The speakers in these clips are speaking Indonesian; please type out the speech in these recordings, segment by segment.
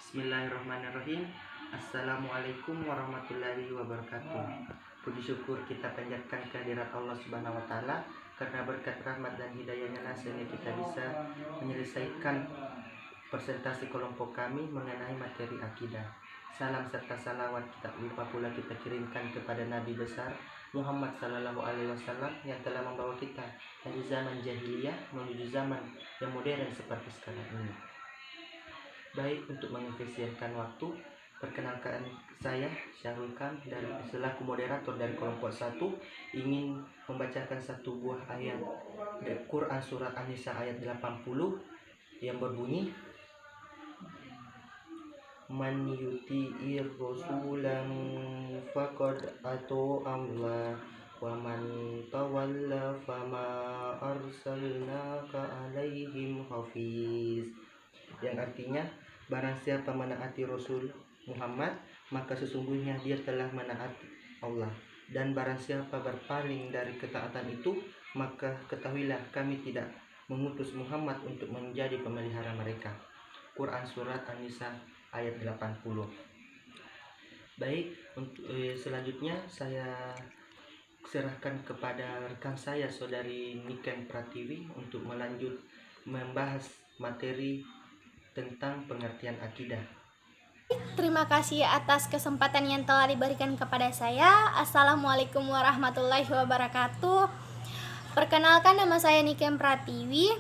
Bismillahirrahmanirrahim. Assalamualaikum warahmatullahi wabarakatuh. Puji syukur kita panjatkan kehadirat Allah Subhanahu wa taala, karena berkat rahmat dan hidayahnya lah sehingga kita bisa menyelesaikan presentasi kelompok kami mengenai materi akidah. Salam serta salawat kita lupa pula kita kirimkan kepada Nabi besar Muhammad Sallallahu Alaihi Wasallam yang telah membawa kita dari zaman jahiliyah menuju zaman yang modern seperti sekarang ini. Baik, untuk mengefisienkan waktu, perkenalkan saya Syahrul Kam dari selaku moderator dari kelompok 1 ingin membacakan satu buah ayat dari Quran surat An-Nisa ayat 80 yang berbunyi, Man yuti'ir rasulam faqad atu Allah wa man tawalla fama arsalnaka alaihim hafiz, yang artinya barang siapa menaati Rasul Muhammad maka sesungguhnya dia telah menaati Allah, dan barang siapa berpaling dari ketaatan itu maka ketahuilah kami tidak mengutus Muhammad untuk menjadi pemelihara mereka. Quran surat An-Nisa ayat 80. Baik, untuk selanjutnya saya serahkan kepada rekan saya saudari Niken Pratiwi untuk melanjut membahas materi tentang pengertian akidah. Terima kasih atas kesempatan yang telah diberikan kepada saya. Assalamualaikum warahmatullahi wabarakatuh. Perkenalkan, nama saya Niken Pratiwi.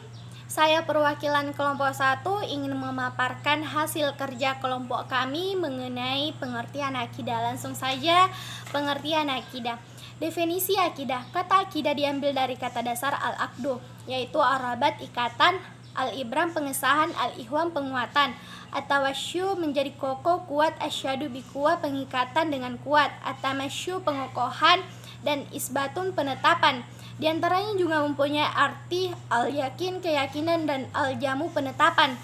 Saya perwakilan kelompok 1 ingin memaparkan hasil kerja kelompok kami mengenai pengertian akidah. Langsung saja, pengertian akidah. Definisi akidah. Kata akidah diambil dari kata dasar al-aqdu, yaitu arabat ikatan, al-ibram pengesahan, al-ihwam penguatan, at-tawasyu menjadi kokoh kuat, asyadu bikuwa pengikatan dengan kuat, at-tamasyu pengokohan, dan isbatun penetapan. Di antaranya juga mempunyai arti al-yakin keyakinan dan al-jamu penetapan.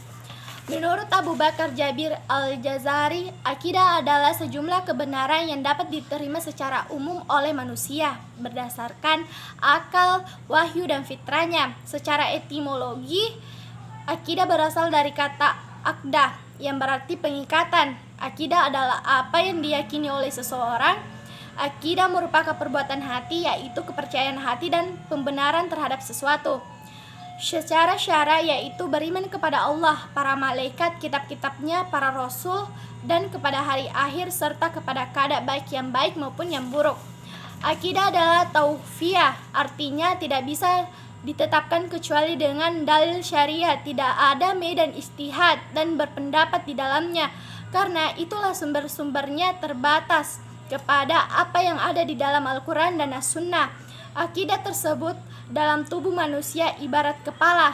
Menurut Abu Bakar Jabir al-Jazari, akidah adalah sejumlah kebenaran yang dapat diterima secara umum oleh manusia berdasarkan akal, wahyu, dan fitrahnya. Secara etimologi, akidah berasal dari kata akdah yang berarti pengikatan. Akidah adalah apa yang diyakini oleh seseorang. Akidah merupakan perbuatan hati, yaitu kepercayaan hati dan pembenaran terhadap sesuatu. Secara syara, yaitu beriman kepada Allah, para malaikat, kitab-kitabnya, para rasul, dan kepada hari akhir, serta kepada kadar baik yang baik maupun yang buruk. Akidah adalah taufiah, artinya tidak bisa ditetapkan kecuali dengan dalil syariat, tidak ada medan istihad dan berpendapat di dalamnya, karena itulah sumber-sumbernya terbatas kepada apa yang ada di dalam Al-Quran dan As-Sunnah. Akidah tersebut dalam tubuh manusia ibarat kepala.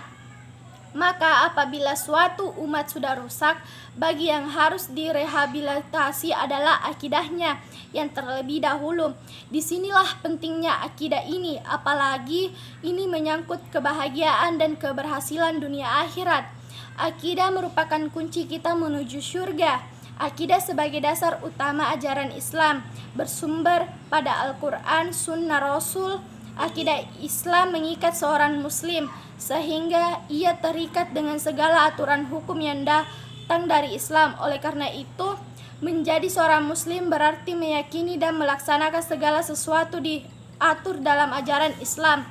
Maka apabila suatu umat sudah rusak, bagi yang harus direhabilitasi adalah akidahnya yang terlebih dahulu. Disinilah pentingnya akidah ini, apalagi ini menyangkut kebahagiaan dan keberhasilan dunia akhirat. Akidah merupakan kunci kita menuju surga. Akidah sebagai dasar utama ajaran Islam, bersumber pada Al-Quran, Sunnah Rasul. Akidah Islam mengikat seorang muslim sehingga ia terikat dengan segala aturan hukum yang datang dari Islam. Oleh karena itu, menjadi seorang muslim berarti meyakini dan melaksanakan segala sesuatu diatur dalam ajaran Islam.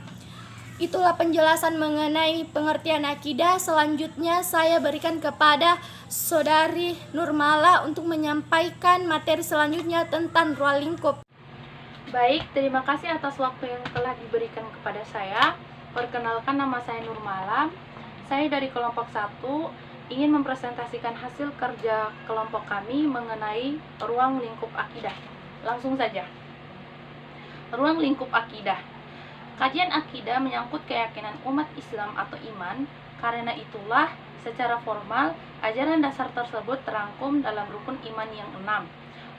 Itulah penjelasan mengenai pengertian akidah. Selanjutnya saya berikan kepada saudari Nurmala untuk menyampaikan materi selanjutnya tentang ruang lingkup. Baik, terima kasih atas waktu yang telah diberikan kepada saya. Perkenalkan, nama saya Nurmala. Saya dari kelompok 1 ingin mempresentasikan hasil kerja kelompok kami mengenai ruang lingkup akidah. Langsung saja. Ruang lingkup akidah. Kajian akidah menyangkut keyakinan umat Islam atau iman. Karena itulah, secara formal, ajaran dasar tersebut terangkum dalam rukun iman yang 6.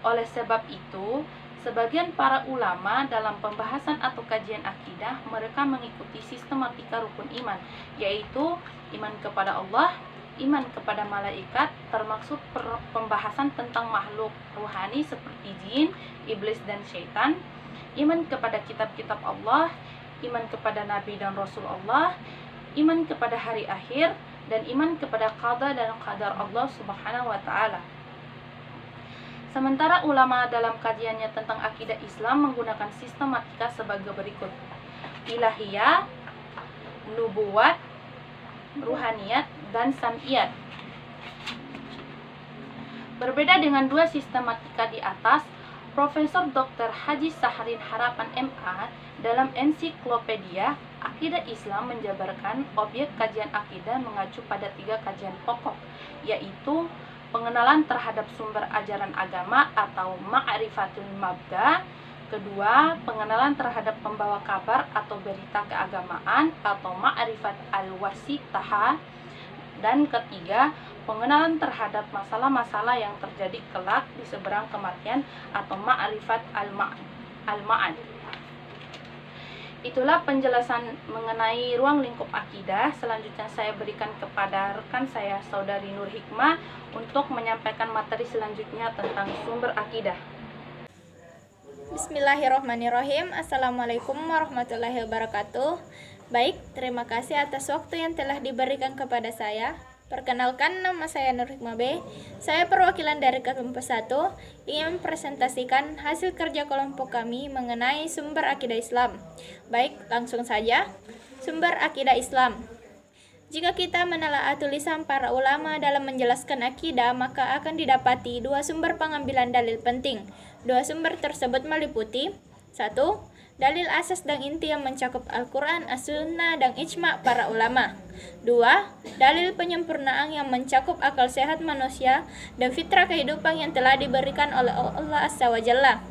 Oleh sebab itu, sebagian para ulama dalam pembahasan atau kajian akidah, mereka mengikuti sistematika rukun iman, yaitu iman kepada Allah, iman kepada malaikat, termasuk pembahasan tentang makhluk ruhani seperti jin, iblis, dan syaitan, iman kepada kitab-kitab Allah, iman kepada Nabi dan Rasul Allah, iman kepada hari akhir, dan iman kepada qada dan qadar Allah Subhanahu wa taala. Sementara ulama dalam kajiannya tentang akidah Islam menggunakan sistematika sebagai berikut: ilahiyah, nubuwat, ruhaniyat, dan sam'iyat. Berbeda dengan dua sistematika di atas, Profesor Dr. Haji Saharin Harapan MA dalam ensiklopedia Akidah Islam menjabarkan objek kajian akidah mengacu pada 3 kajian pokok, yaitu pengenalan terhadap sumber ajaran agama atau ma'rifatul mabda, kedua, pengenalan terhadap pembawa kabar atau berita keagamaan atau ma'rifat al-wasitah, dan ketiga, pengenalan terhadap masalah-masalah yang terjadi kelak di seberang kematian atau ma'rifat al-ma'ad. Itulah penjelasan mengenai ruang lingkup akidah. Selanjutnya saya berikan kepada rekan saya, Saudari Nur Hikmah, untuk menyampaikan materi selanjutnya tentang sumber akidah. Bismillahirrahmanirrahim. Assalamualaikum warahmatullahi wabarakatuh. Baik, terima kasih atas waktu yang telah diberikan kepada saya. Perkenalkan, nama saya Nur Hikmah B. Saya perwakilan dari kelompok 1 ingin mempresentasikan hasil kerja kelompok kami mengenai sumber akidah Islam. Baik, langsung saja. Sumber akidah Islam. Jika kita menelaah tulisan para ulama dalam menjelaskan akidah, maka akan didapati 2 sumber pengambilan dalil penting. 2 sumber tersebut meliputi: 1. Dalil asas dan inti yang mencakup Al-Quran, As-Sunnah, dan ijma' para ulama. 2. Dalil penyempurnaan yang mencakup akal sehat manusia dan fitrah kehidupan yang telah diberikan oleh Allah Azza wa Jalla.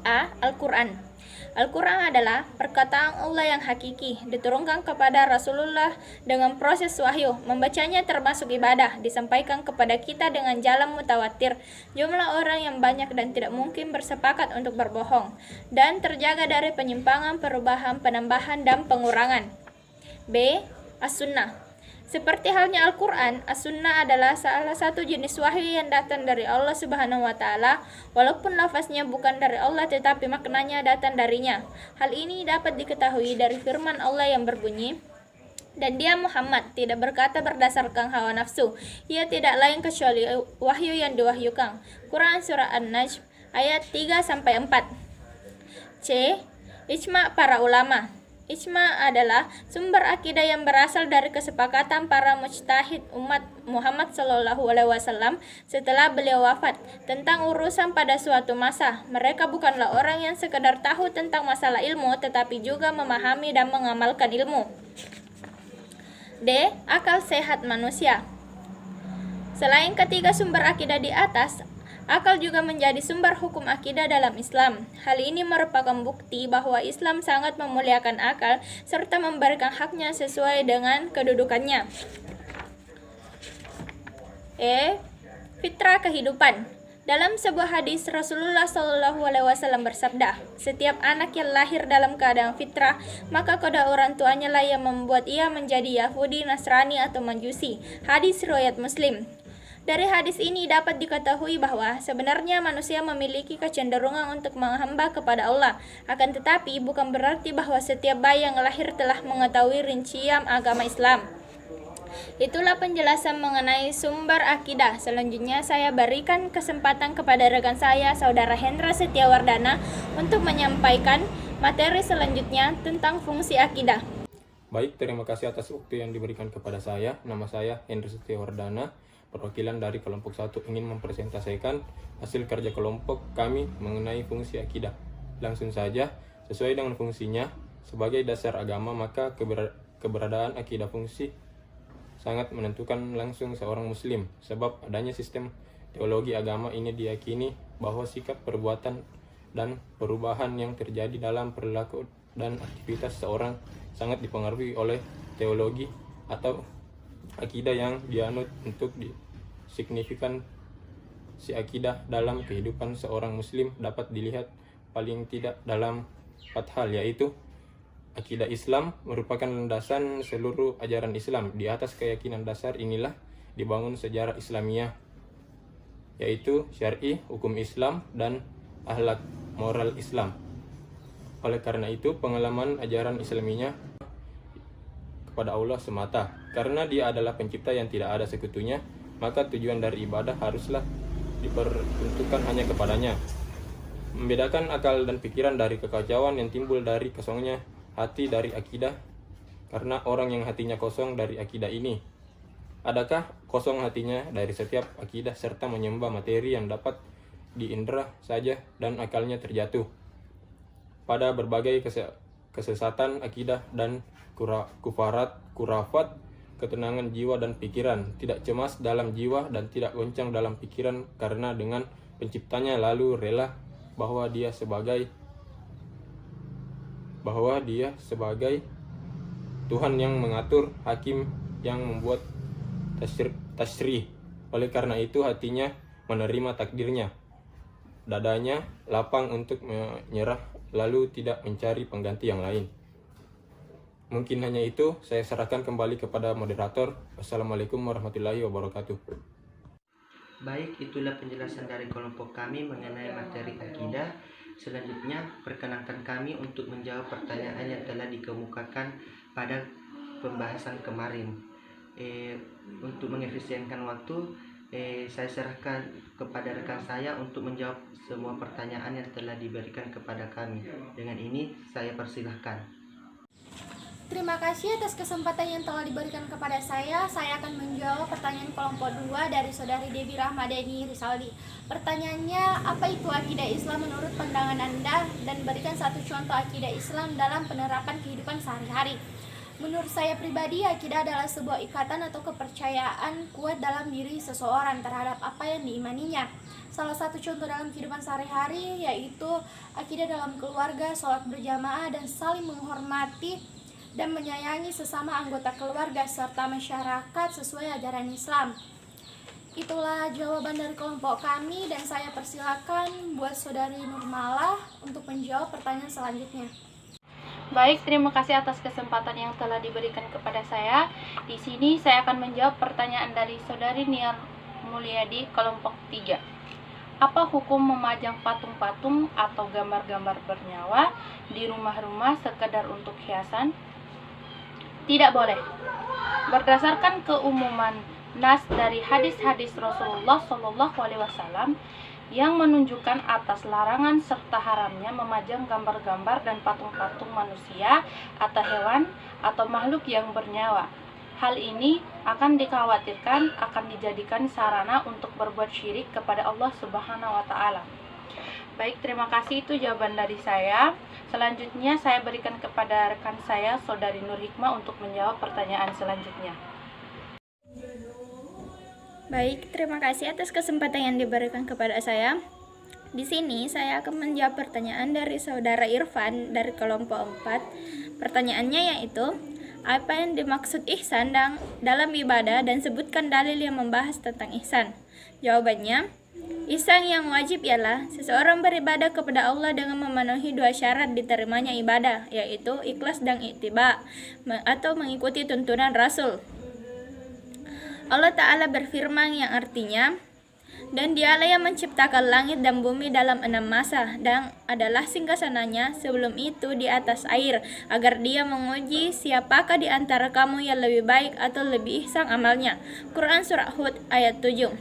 A. Al-Quran. Al-Quran adalah perkataan Allah yang hakiki, diturunkan kepada Rasulullah dengan proses wahyu. Membacanya termasuk ibadah, disampaikan kepada kita dengan jalan mutawatir. Jumlah orang yang banyak dan tidak mungkin bersepakat untuk berbohong, dan terjaga dari penyimpangan, perubahan, penambahan, dan pengurangan. B. As-Sunnah. Seperti halnya Al-Quran, As-Sunnah adalah salah satu jenis wahyu yang datang dari Allah Subhanahu wa Ta'ala, walaupun lafaznya bukan dari Allah tetapi maknanya datang darinya. Hal ini dapat diketahui dari firman Allah yang berbunyi, "Dan dia Muhammad tidak berkata berdasarkan hawa nafsu, ia tidak lain kecuali wahyu yang diwahyukan." Quran Surah An-Najm ayat 3-4. C. Ijma' para ulama. Ijma' adalah sumber akidah yang berasal dari kesepakatan para mujtahid umat Muhammad SAW setelah beliau wafat tentang urusan pada suatu masa. Mereka bukanlah orang yang sekedar tahu tentang masalah ilmu, tetapi juga memahami dan mengamalkan ilmu. D. Akal sehat manusia. Selain ketiga sumber akidah di atas, akal juga menjadi sumber hukum akidah dalam Islam. Hal ini merupakan bukti bahwa Islam sangat memuliakan akal serta memberikan haknya sesuai dengan kedudukannya. E. Fitrah kehidupan. Dalam sebuah hadis, Rasulullah SAW bersabda, "Setiap anak yang lahir dalam keadaan fitrah, maka kedua orang tuanya lah yang membuat ia menjadi Yahudi, Nasrani, atau Majusi." Hadis riwayat Muslim. Dari hadis ini dapat diketahui bahwa sebenarnya manusia memiliki kecenderungan untuk menghamba kepada Allah. Akan tetapi bukan berarti bahwa setiap bayi yang lahir telah mengetahui rincian agama Islam. Itulah penjelasan mengenai sumber akidah. Selanjutnya saya berikan kesempatan kepada rekan saya, Saudara Hendra Setiawardana, untuk menyampaikan materi selanjutnya tentang fungsi akidah. Baik, terima kasih atas waktu yang diberikan kepada saya. Nama saya Hendra Setiawardana, perwakilan dari kelompok 1 ingin mempresentasikan hasil kerja kelompok kami mengenai fungsi akidah. Langsung saja, sesuai dengan fungsinya, sebagai dasar agama, maka keberadaan akidah fungsi sangat menentukan langsung seorang muslim. Sebab adanya sistem teologi agama ini diyakini bahwa sikap, perbuatan, dan perubahan yang terjadi dalam perilaku dan aktivitas seorang sangat dipengaruhi oleh teologi atau akidah yang dianut. Untuk signifikan si akidah dalam kehidupan seorang muslim dapat dilihat paling tidak dalam 4 hal, yaitu akidah Islam merupakan landasan seluruh ajaran Islam. Di atas keyakinan dasar inilah dibangun sejarah Islamiyah, yaitu syar'i, hukum Islam, dan akhlak moral Islam. Oleh karena itu, pengalaman ajaran Islamiyah kepada Allah semata. Karena Dia adalah pencipta yang tidak ada sekutunya, maka tujuan dari ibadah haruslah diperuntukkan hanya kepadanya. Membedakan akal dan pikiran dari kekacauan yang timbul dari kosongnya hati dari akidah, karena orang yang hatinya kosong dari akidah ini, adakah kosong hatinya dari setiap akidah serta menyembah materi yang dapat diindra saja dan akalnya terjatuh pada berbagai kesesatan akidah dan kurafat, ketenangan jiwa dan pikiran, tidak cemas dalam jiwa dan tidak goncang dalam pikiran karena dengan penciptanya, lalu rela bahwa dia sebagai Tuhan yang mengatur, hakim yang membuat tasyrih. Oleh karena itu hatinya menerima takdirnya, dadanya lapang untuk menyerah, lalu tidak mencari pengganti yang lain. Mungkin hanya itu, saya serahkan kembali kepada moderator. Wassalamualaikum warahmatullahi wabarakatuh. Baik, itulah penjelasan dari kelompok kami mengenai materi akidah. Selanjutnya, perkenankan kami untuk menjawab pertanyaan yang telah dikemukakan pada pembahasan kemarin. Untuk mengefisienkan waktu, saya serahkan kepada rekan saya untuk menjawab semua pertanyaan yang telah diberikan kepada kami. Dengan ini, saya persilahkan. Terima kasih atas kesempatan yang telah diberikan kepada saya. Saya akan menjawab pertanyaan kelompok 2 dari Saudari Devi Rahmadani Risaldi. Pertanyaannya, apa itu akidah Islam menurut pandangan Anda? Dan berikan satu contoh akidah Islam dalam penerapan kehidupan sehari-hari. Menurut saya pribadi, akidah adalah sebuah ikatan atau kepercayaan kuat dalam diri seseorang terhadap apa yang diimaninya. Salah satu contoh dalam kehidupan sehari-hari yaitu akidah dalam keluarga, sholat berjamaah, dan saling menghormati dan menyayangi sesama anggota keluarga serta masyarakat sesuai ajaran Islam. Itulah jawaban dari kelompok kami dan saya persilakan buat Saudari Nurmalah untuk menjawab pertanyaan selanjutnya. Baik, terima kasih atas kesempatan yang telah diberikan kepada saya. Di sini saya akan menjawab pertanyaan dari Saudari Niar Mulyadi kelompok 3. Apa hukum memajang patung-patung atau gambar-gambar bernyawa di rumah-rumah sekedar untuk hiasan? Tidak boleh. Berdasarkan keumuman nas dari hadis-hadis Rasulullah SAW yang menunjukkan atas larangan serta haramnya memajang gambar-gambar dan patung-patung manusia atau hewan atau makhluk yang bernyawa. Hal ini akan dikhawatirkan akan dijadikan sarana untuk berbuat syirik kepada Allah Subhanahu wa Ta'ala. Baik, terima kasih, itu jawaban dari saya. Selanjutnya saya berikan kepada rekan saya, Saudari Nur Hikmah, untuk menjawab pertanyaan selanjutnya. Baik, terima kasih atas kesempatan yang diberikan kepada saya. Di sini saya akan menjawab pertanyaan dari Saudara Irfan dari kelompok 4. Pertanyaannya yaitu, apa yang dimaksud ihsan dalam ibadah dan sebutkan dalil yang membahas tentang ihsan? Jawabannya, ihsan yang wajib ialah seseorang beribadah kepada Allah dengan memenuhi 2 syarat diterimanya ibadah, yaitu ikhlas dan ittiba, atau mengikuti tuntunan Rasul. Allah Ta'ala berfirman yang artinya, dan dialah yang menciptakan langit dan bumi dalam 6 masa, dan adalah singgasananya sebelum itu di atas air, agar dia menguji siapakah di antara kamu yang lebih baik atau lebih ihsan amalnya. Quran Surah Hud ayat 7.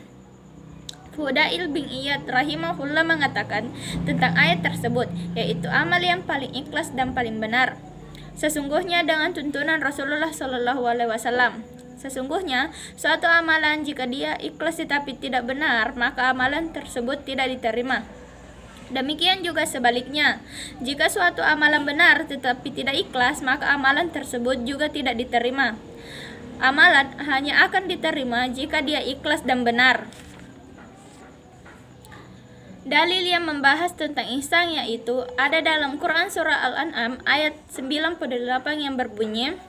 Fudail bin Iyad rahimahullah mengatakan tentang ayat tersebut, yaitu amal yang paling ikhlas dan paling benar. Sesungguhnya dengan tuntunan Rasulullah SAW, sesungguhnya suatu amalan jika dia ikhlas tetapi tidak benar, maka amalan tersebut tidak diterima. Demikian juga sebaliknya, jika suatu amalan benar tetapi tidak ikhlas, maka amalan tersebut juga tidak diterima. Amalan hanya akan diterima jika dia ikhlas dan benar. Dalil yang membahas tentang ihsan yaitu ada dalam Quran Surah Al-An'am ayat 98 yang berbunyi,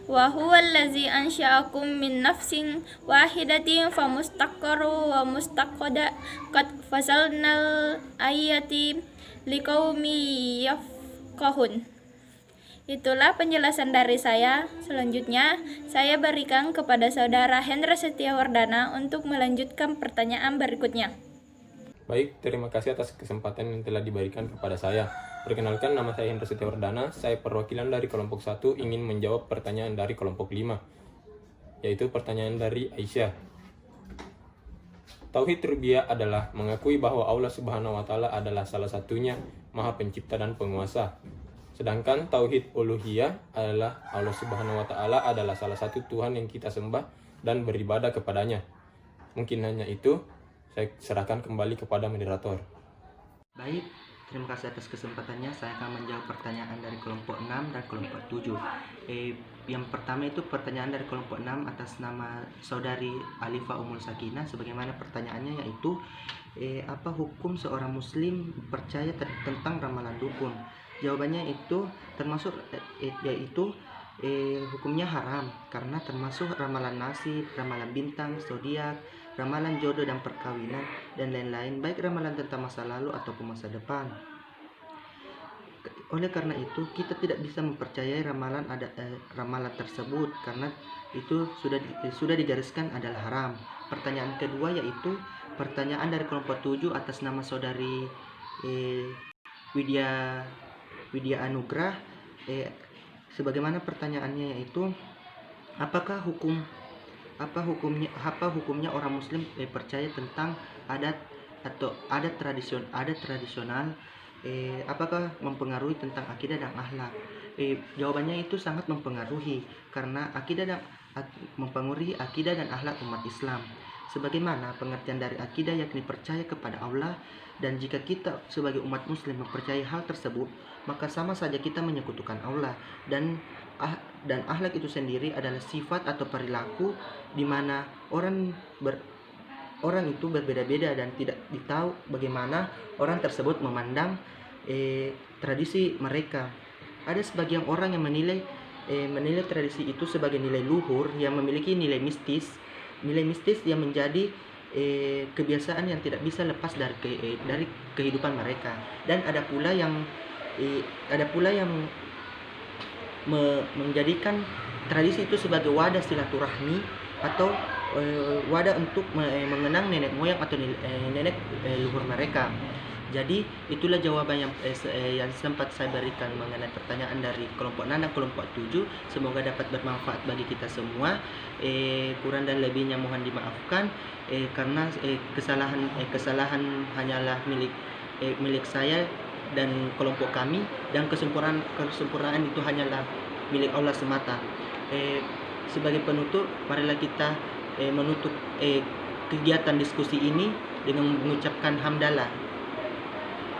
wa huwallazi ansha'akum min nafsin wahidatin famustaqarru wa mustaqada qad fasalnal ayati liqaumi yafqahun. Itulah penjelasan dari saya. Selanjutnya saya berikan kepada Saudara Hendra Setiawardana untuk melanjutkan pertanyaan berikutnya. Baik, terima kasih atas kesempatan yang telah diberikan kepada saya. Perkenalkan, nama saya Hendra Setiawardana. Saya perwakilan dari kelompok 1 ingin menjawab pertanyaan dari kelompok 5, yaitu pertanyaan dari Aisyah. Tauhid rububiyah adalah mengakui bahwa Allah Subhanahu wa taala adalah salah satunya Maha Pencipta dan Penguasa. Sedangkan tauhid uluhiyah adalah Allah Subhanahu wa taala adalah salah satu Tuhan yang kita sembah dan beribadah kepadanya. Mungkin hanya itu, saya serahkan kembali kepada moderator. Baik, terima kasih atas kesempatannya. Saya akan menjawab pertanyaan dari kelompok 6 dan kelompok 7. Yang pertama itu pertanyaan dari kelompok 6 atas nama saudari Alifa Umul Sakinah. Sebagaimana pertanyaannya yaitu apa hukum seorang muslim percaya tentang ramalan dukun? Jawabannya itu termasuk yaitu hukumnya haram karena termasuk ramalan nasib, ramalan bintang, zodiak, ramalan jodoh dan perkawinan dan lain-lain, baik ramalan tentang masa lalu ataupun masa depan. Oleh karena itu kita tidak bisa mempercayai ramalan tersebut karena itu sudah digariskan adalah haram. Pertanyaan kedua yaitu pertanyaan dari kelompok 7 atas nama saudari Widya Anugrah. Sebagaimana pertanyaannya yaitu apa hukumnya orang muslim percaya tentang adat tradisional, apakah mempengaruhi tentang akidah dan akhlak? Jawabannya itu sangat mempengaruhi karena mempengaruhi akidah dan akhlak umat Islam. Sebagaimana pengertian dari akidah yakni percaya kepada Allah, dan jika kita sebagai umat muslim mempercayai hal tersebut, maka sama saja kita menyekutukan Allah. Dan akhlak itu sendiri adalah sifat atau perilaku di mana orang itu berbeda-beda dan tidak ditahu bagaimana orang tersebut memandang tradisi mereka. Ada sebagian orang yang menilai tradisi itu sebagai nilai luhur yang memiliki nilai mistis yang menjadi kebiasaan yang tidak bisa lepas dari kehidupan mereka. Dan ada pula yang menjadikan tradisi itu sebagai wadah silaturahmi atau wadah untuk mengenang nenek moyang atau nenek luhur mereka. Jadi itulah jawaban yang sempat saya berikan mengenai pertanyaan dari kelompok 6 dan kelompok 7. Semoga dapat bermanfaat bagi kita semua. Kurang dan lebihnya mohon dimaafkan karena kesalahan hanyalah milik saya dan kelompok kami, dan kesempurnaan itu hanyalah milik Allah semata. Sebagai penutup, marilah kita menutup kegiatan diskusi ini dengan mengucapkan hamdalah.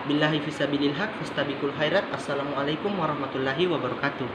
Billahi fisabilil haq fastabiqul khairat. Assalamualaikum warahmatullahi wabarakatuh.